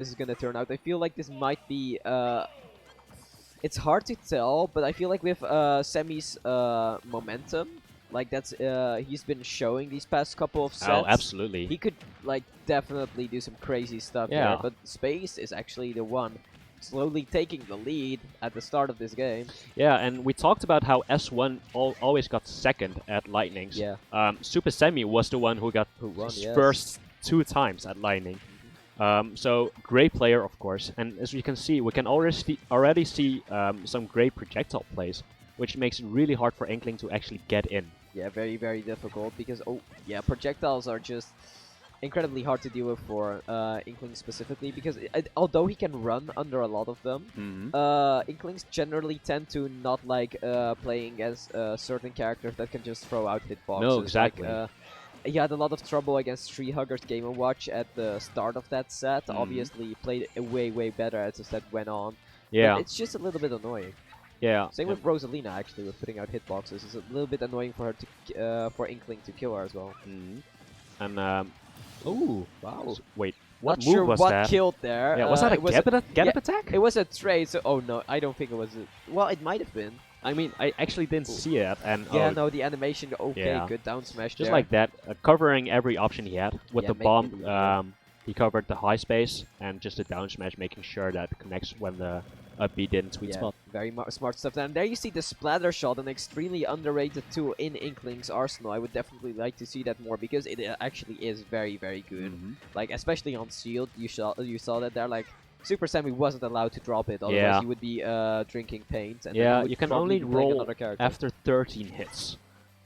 this is gonna turn out. I feel like this might be it's hard to tell, but I feel like with Semmie's momentum, like that's he's been showing these past couple of sets. Oh, absolutely. He could like definitely do some crazy stuff Yeah. here, but Space is actually the one slowly taking the lead at the start of this game. Yeah, and we talked about how S1 always got second at Lightnings. Yeah. Supahsemmie was the one who got won, yes. first 2 times at Lightning. So great player, of course, and as you can see, we can already see some great projectile plays, which makes it really hard for Inkling to actually get in. Yeah, very, very difficult because, projectiles are just incredibly hard to deal with for Inkling specifically because although he can run under a lot of them, Inklings generally tend to not like playing as certain characters that can just throw out hitboxes. No, exactly. Like, he had a lot of trouble against Tree Hugger's Game & Watch at the start of that set. Obviously, he played way, way better as the set went on. Yeah. But it's just a little bit annoying. Yeah. Same with Rosalina, actually, with putting out hitboxes. It's a little bit annoying for her to, for Inkling to kill her as well. And oh wow! Wait, what Not move sure was what that? killed there. Yeah, was that a get up attack? It was a trade. So no, I don't think it was. Well, it might have been. I mean, I actually didn't see it, and yeah, no, the animation. Okay, yeah. good down smash. Just there. like that, covering every option he had with Yeah, the bomb. He covered the high space and just a down smash, making sure that it connects when the up B didn't sweet spot. Very smart stuff. And there you see the splatter shot, an extremely underrated tool in Inkling's arsenal. I would definitely like to see that more because it actually is very, very good. Like especially on Shield, you saw that there. Like Supahsemmie wasn't allowed to drop it, otherwise he would be drinking paint. And yeah, you can only roll after 13 hits.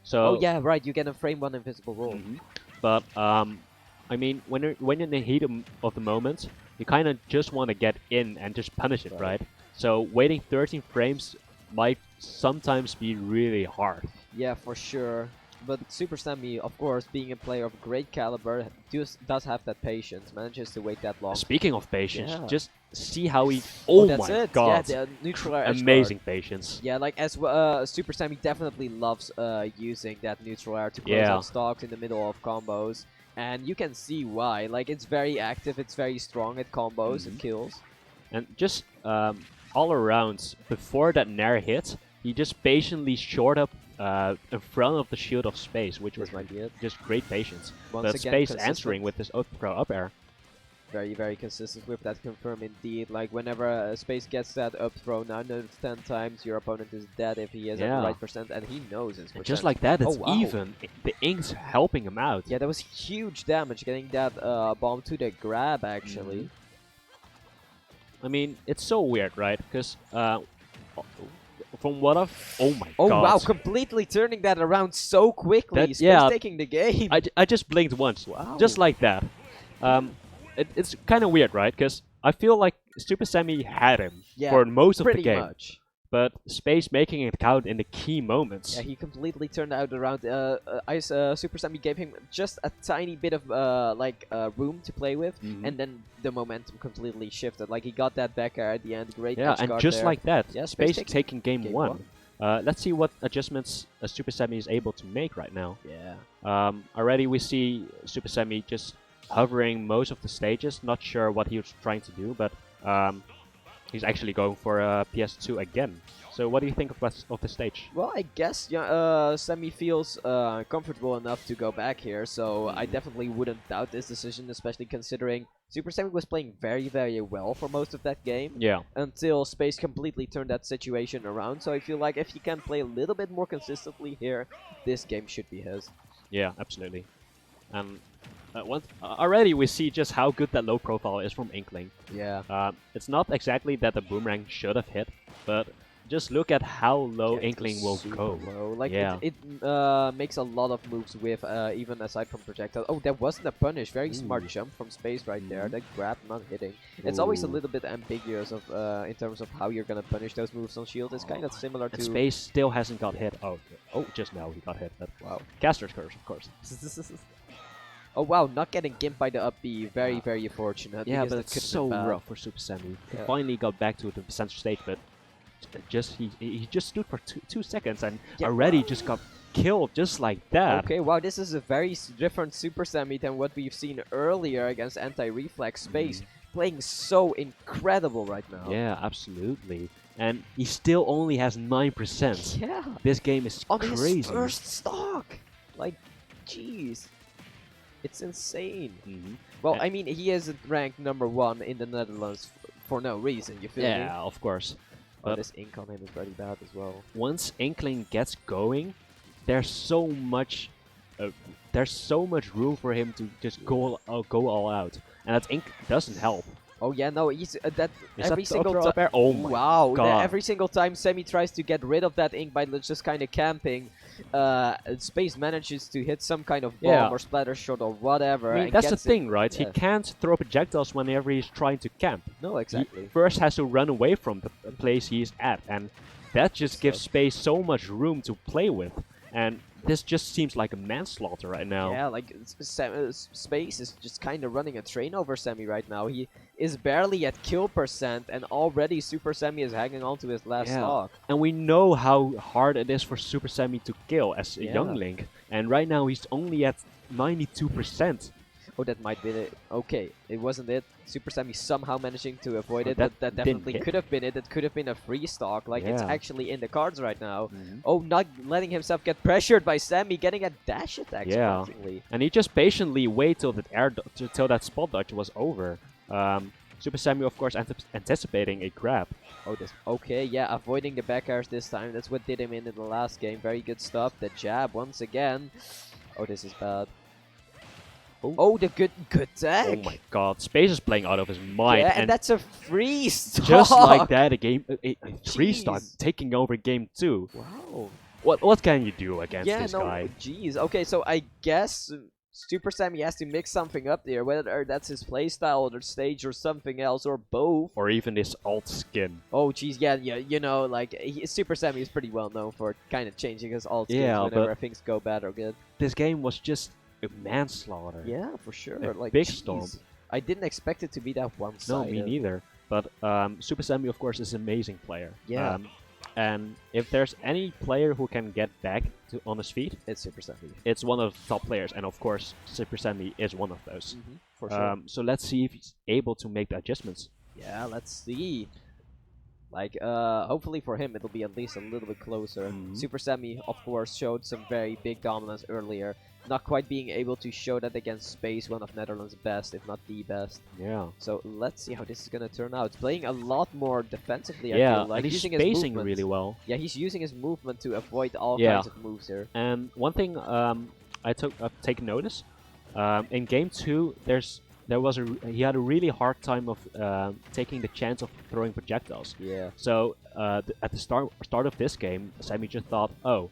So oh yeah, right. You get a frame 1 invisible roll. But I mean, when you're in the heat of the moment, you kind of just want to get in and just punish it, right? So waiting 13 frames might sometimes be really hard. Yeah, for sure. But Supahsemmie, of course, being a player of great caliber, does have that patience, manages to wait that long. Speaking of patience, just see how he... Oh my god! Yeah, the neutral air amazing patience. Yeah, like as Supahsemmie definitely loves using that neutral air to close out stocks in the middle of combos. And you can see why. Like, it's very active, it's very strong at combos and kills. And just all around, before that Nair hit, he just patiently short up in front of the shield of Space, which was just great patience. But Space answering with his up throw up air. Very, very consistent with that confirm indeed. Like, whenever Space gets that up throw 9 out of 10 times, your opponent is dead if he is at the right percent, and he knows his percent. Just like that, it's even. The Ink's helping him out. Yeah, that was huge damage, getting that bomb to the grab, actually. I mean, it's so weird, right? Because from what I've... Oh my god. Oh wow, completely turning that around so quickly. Space taking the game. I just blinked once. Wow. Just like that. It's kind of weird, right? Because I feel like Supahsemmie had him for most of the game. Much. But Space making it count in the key moments. Yeah, he completely turned out around. Supahsemmie gave him just a tiny bit of room to play with, and then the momentum completely shifted. Like, he got that back air at the end. Great edge and guard just there. like that, Yeah, Space taking game 1. Let's see what adjustments Supahsemmie is able to make right now. Yeah. Already we see Supahsemmie just hovering most of the stages. Not sure what he was trying to do, but he's actually going for PS2 again. So what do you think of the stage? Well, I guess Semmie feels comfortable enough to go back here, so I definitely wouldn't doubt this decision, especially considering Supahsemmie was playing very, very well for most of that game. Yeah. Until Space completely turned that situation around, so I feel like if he can play a little bit more consistently here, this game should be his. Yeah, absolutely. And already we see just how good that low profile is from Inkling. Yeah. It's not exactly that the boomerang should have hit, but just look at how low Inkling will go. Low. Like, it makes a lot of moves with, even aside from projectile. Oh, that wasn't a punish. Very smart jump from Space right there. That grab not hitting. It's always a little bit ambiguous of in terms of how you're gonna punish those moves on Shield. It's kind of similar to... Space still hasn't got hit. Oh, just now he got hit. Wow. Caster's Curse, of course. Oh wow, not getting gimped by the up B, very, very fortunate. Yeah, but it's so rough for Supahsemmie. He finally got back to the center stage, but he just stood for two seconds and already just got killed just like that. Okay, wow, this is a very different Supahsemmie than what we've seen earlier against anti-reflex Space. playing so incredible right now. Yeah, absolutely. And he still only has 9%. Yeah. This game is On crazy. his first stock. Like, jeez. It's insane. Well, I mean, he isn't ranked #1 in the Netherlands for no reason, you feel me? Yeah, of course. But this ink on him is very bad as well. Once Inkling gets going, there's so much room for him to just go all out, and that ink doesn't help. Oh yeah, no, he's that Is every that single up time. there? Oh my wow! God. Every single time Semi tries to get rid of that ink by just kind of camping, Space manages to hit some kind of bomb or splatter shot or whatever. I mean, and that's the gets thing, right? Yeah. He can't throw projectiles whenever he's trying to camp. No, exactly. He first has to run away from the place he's at, and that just gives Space so much room to play with. And this just seems like a manslaughter right now. Yeah, like Space is just kind of running a train over Semi right now. He is barely at kill %, and already Supahsemmie is hanging on to his last stock. And we know how hard it is for Supahsemmie to kill as a youngling. And right now he's only at 92%. Oh, that might be it. Okay, it wasn't it. Supahsemmie somehow managing to avoid it. That That definitely could have been it. It could have been a free stock. Like, it's actually in the cards right now. Oh, not letting himself get pressured by Semi, getting a dash attack. Surprisingly. And he just patiently waited till that till that spot dodge was over. Supahsemmie, of course, anticipating a grab. Oh, this. Okay, yeah, avoiding the back airs this time. That's what did him in the last game. Very good stuff. The jab once again. Oh, this is bad. Oh, the good tag. Oh my God, Space is playing out of his mind. Yeah, and that's a free stock. Just like that, a 3-stock taking over game 2. Wow. What can you do against this guy? Jeez. Okay, so I guess Supahsemmie has to mix something up there, whether that's his playstyle or stage or something else, or both. Or even his alt skin. Oh, jeez, yeah, you know, like, Supahsemmie is pretty well known for kind of changing his alt skins whenever things go bad or good. This game was just a manslaughter. Yeah, for sure. Like, big storm. I didn't expect it to be that one-sided. No, me neither. But Supahsemmie, of course, is an amazing player. Yeah. And if there's any player who can get back on his feet, it's Supahsemmie. It's one of the top players, and of course, Supahsemmie is one of those. For sure. So let's see if he's able to make the adjustments. Yeah, let's see. Like, hopefully for him, it'll be at least a little bit closer. Supahsemmie, of course, showed some very big dominance earlier. Not quite being able to show that against Space, one of Netherlands' best, if not the best. Yeah. So let's see how this is gonna turn out. Playing a lot more defensively, I feel like. And he's using spacing his really well. Yeah, he's using his movement to avoid all kinds of moves here. And one thing I've taken notice, in game 2, he had a really hard time of taking the chance of throwing projectiles. Yeah. So at the start of this game, Semi just thought, oh,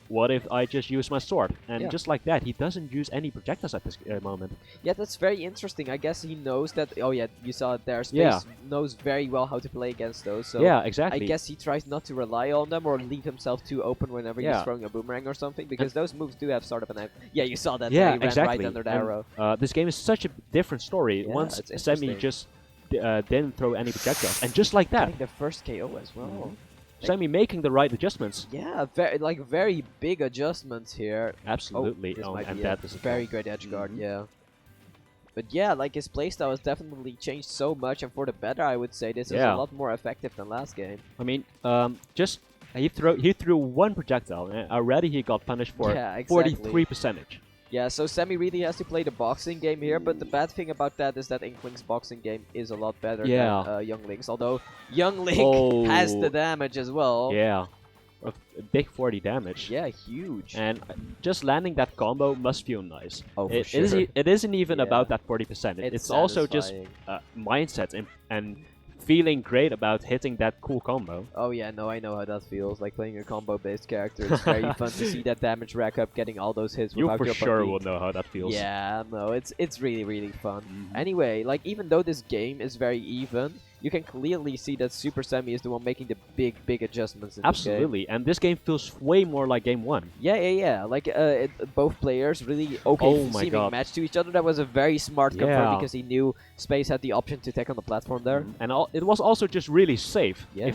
what if I just use my sword? And just like that, he doesn't use any projectiles at this moment. Yeah, that's very interesting. I guess he knows that. Oh yeah, you saw it there. Space knows very well how to play against those. So yeah, exactly. I guess he tries not to rely on them or leave himself too open whenever he's throwing a boomerang or something, because those moves do have sort of an. Yeah, you saw that. Yeah, he ran right under the arrow. This game is such a different story. Yeah, once Semi just didn't throw any projectiles, and just like that, getting the first KO as well. Semi making the right adjustments. Yeah, very big adjustments here. Absolutely. And that is a very great edge guard. Yeah. But yeah, like, his playstyle has definitely changed so much, and for the better, I would say. This is a lot more effective than last game. I mean, he threw one projectile, and already he got punished for 43%. Yeah, so Semi really has to play the boxing game here, but the bad thing about that is that Inkling's boxing game is a lot better than Youngling's, although Youngling has the damage as well. Yeah, a big 40 damage. Yeah, huge. And just landing that combo must feel nice. Oh, for sure. It isn't even about that 40%. It's also just mindset and feeling great about hitting that cool combo. Oh yeah, no, I know how that feels. Like, playing a combo-based character, it's very fun to see that damage rack up, getting all those hits. You for sure will know how that feels. Yeah, no, it's really fun. Anyway, like, even though this game is very even, you can clearly see that Supahsemmie is the one making the big adjustments in Absolutely, this game. and this game feels way more like game 1. Yeah. Like both players really seeming match to each other. That was a very smart confirm because he knew Space had the option to take on the platform there. And it was also just really safe. Yeah.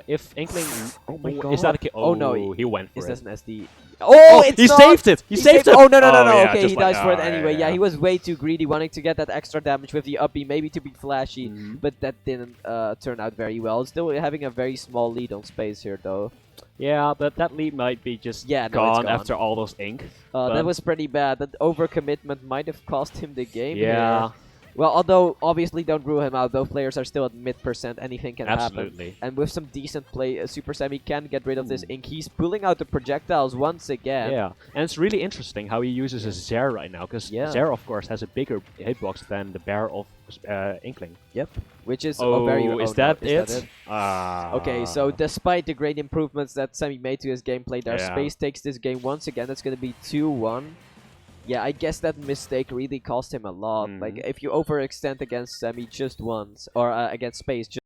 If Inkling, oh my god, is that a kid? Oh no, he went for is it. that an SD? Oh, it's he not. saved it. He saved it. Oh no. Yeah, Okay, he dies for it anyway. Yeah. He was way too greedy, wanting to get that extra damage with the up B, maybe to be flashy, but that didn't turn out very well. Still having a very small lead on Space here, though. Yeah, but that lead might be just gone after all those ink. That was pretty bad. That overcommitment might have cost him the game. Yeah. Here. Well, although obviously don't rule him out. Both players are still at mid%. Anything can happen. And with some decent play, Supahsemmie can get rid of this ink. He's pulling out the projectiles once again. Yeah, and it's really interesting how he uses his Zer right now, because Zer, of course, has a bigger hitbox than the bear of Inkling. Yep, which is very... Is that it? Okay, so despite the great improvements that Semi made to his gameplay there, Space takes this game once again. It's going to be 2-1. Yeah, I guess that mistake really cost him a lot. Like, if you overextend against Semi just once, or against Space just